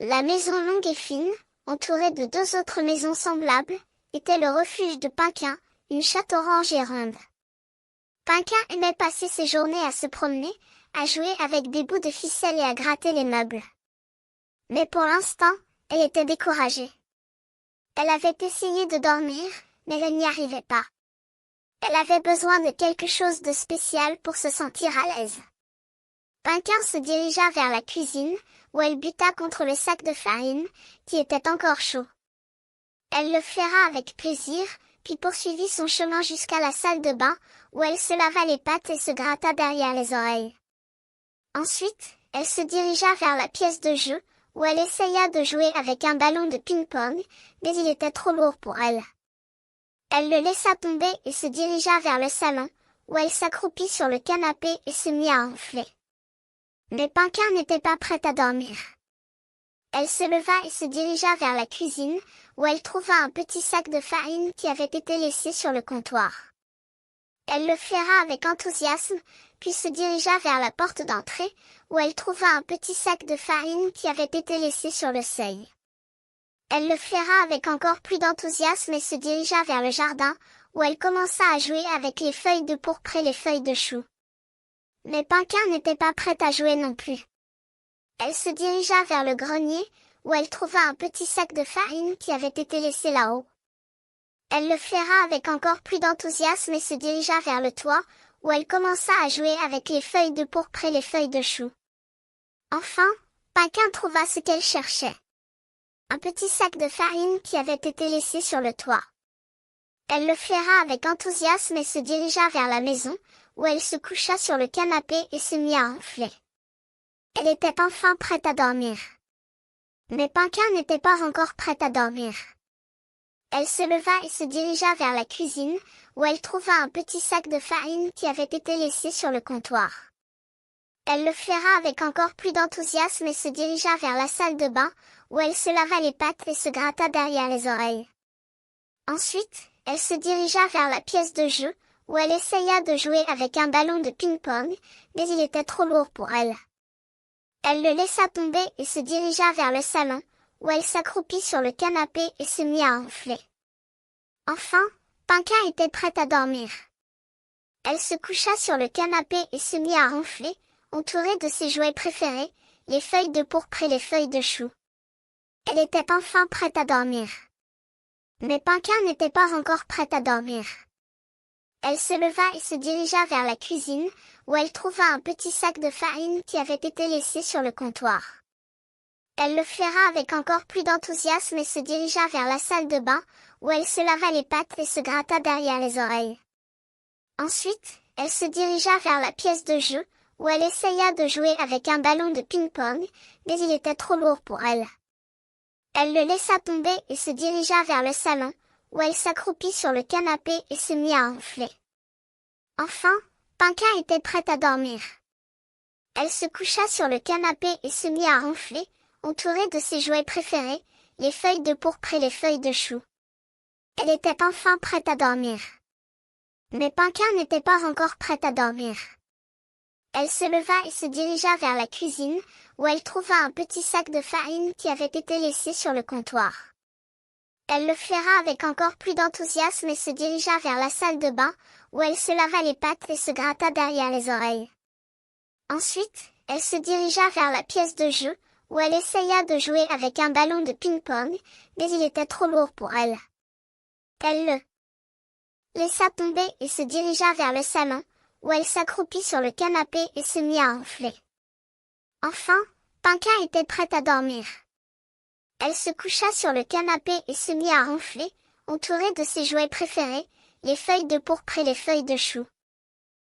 La maison longue et fine, entourée de deux autres maisons semblables, était le refuge de Pinquin, une chatte orange et ronde. Pinquin aimait passer ses journées à se promener, à jouer avec des bouts de ficelle et à gratter les meubles. Mais pour l'instant, elle était découragée. Elle avait essayé de dormir, mais elle n'y arrivait pas. Elle avait besoin de quelque chose de spécial pour se sentir à l'aise. Pinquin se dirigea vers la cuisine, où elle buta contre le sac de farine, qui était encore chaud. Elle le flaira avec plaisir, puis poursuivit son chemin jusqu'à la salle de bain, où elle se lava les pattes et se gratta derrière les oreilles. Ensuite, elle se dirigea vers la pièce de jeu, où elle essaya de jouer avec un ballon de ping-pong, mais il était trop lourd pour elle. Elle le laissa tomber et se dirigea vers le salon, où elle s'accroupit sur le canapé et se mit à ronfler. Mais Pinquin n'était pas prête à dormir. Elle se leva et se dirigea vers la cuisine, où elle trouva un petit sac de farine qui avait été laissé sur le comptoir. Elle le flaira avec enthousiasme, puis se dirigea vers la porte d'entrée, où elle trouva un petit sac de farine qui avait été laissé sur le seuil. Elle le flaira avec encore plus d'enthousiasme et se dirigea vers le jardin, où elle commença à jouer avec les feuilles de pourpre et les feuilles de chou. Mais Pinquin n'était pas prête à jouer non plus. Elle se dirigea vers le grenier, où elle trouva un petit sac de farine qui avait été laissé là-haut. Elle le flaira avec encore plus d'enthousiasme et se dirigea vers le toit, où elle commença à jouer avec les feuilles de pourpre et les feuilles de chou. Enfin, Pinquin trouva ce qu'elle cherchait. Un petit sac de farine qui avait été laissé sur le toit. Elle le flaira avec enthousiasme et se dirigea vers la maison, où elle se coucha sur le canapé et se mit à ronfler. Elle était enfin prête à dormir. Mais Pinquin n'était pas encore prête à dormir. Elle se leva et se dirigea vers la cuisine, où elle trouva un petit sac de farine qui avait été laissé sur le comptoir. Elle le flaira avec encore plus d'enthousiasme et se dirigea vers la salle de bain, où elle se lava les pattes et se gratta derrière les oreilles. Ensuite, elle se dirigea vers la pièce de jeu, où elle essaya de jouer avec un ballon de ping-pong, mais il était trop lourd pour elle. Elle le laissa tomber et se dirigea vers le salon, où elle s'accroupit sur le canapé et se mit à ronfler. Enfin, Pinquin était prête à dormir. Elle se coucha sur le canapé et se mit à ronfler, entourée de ses jouets préférés, les feuilles de pourpre et les feuilles de chou. Elle était enfin prête à dormir. Mais Pinquin n'était pas encore prête à dormir. Elle se leva et se dirigea vers la cuisine, où elle trouva un petit sac de farine qui avait été laissé sur le comptoir. Elle le flaira avec encore plus d'enthousiasme et se dirigea vers la salle de bain, où elle se lava les pattes et se gratta derrière les oreilles. Ensuite, elle se dirigea vers la pièce de jeu, où elle essaya de jouer avec un ballon de ping-pong, mais il était trop lourd pour elle. Elle le laissa tomber et se dirigea vers le salon, où elle s'accroupit sur le canapé et se mit à ronfler. Enfin, Pinquin était prête à dormir. Elle se coucha sur le canapé et se mit à ronfler, entourée de ses jouets préférés, les feuilles de pourpre et les feuilles de chou. Elle était enfin prête à dormir. Mais Pinquin n'était pas encore prête à dormir. Elle se leva et se dirigea vers la cuisine, où elle trouva un petit sac de farine qui avait été laissé sur le comptoir. Elle le flaira avec encore plus d'enthousiasme et se dirigea vers la salle de bain, où elle se lava les pattes et se gratta derrière les oreilles. Ensuite, elle se dirigea vers la pièce de jeu, où elle essaya de jouer avec un ballon de ping-pong, mais il était trop lourd pour elle. Elle le laissa tomber et se dirigea vers le salon, où elle s'accroupit sur le canapé et se mit à ronfler. Enfin, Pinquin était prête à dormir. Elle se coucha sur le canapé et se mit à ronfler, entourée de ses jouets préférés, les feuilles de pourpre et les feuilles de chou.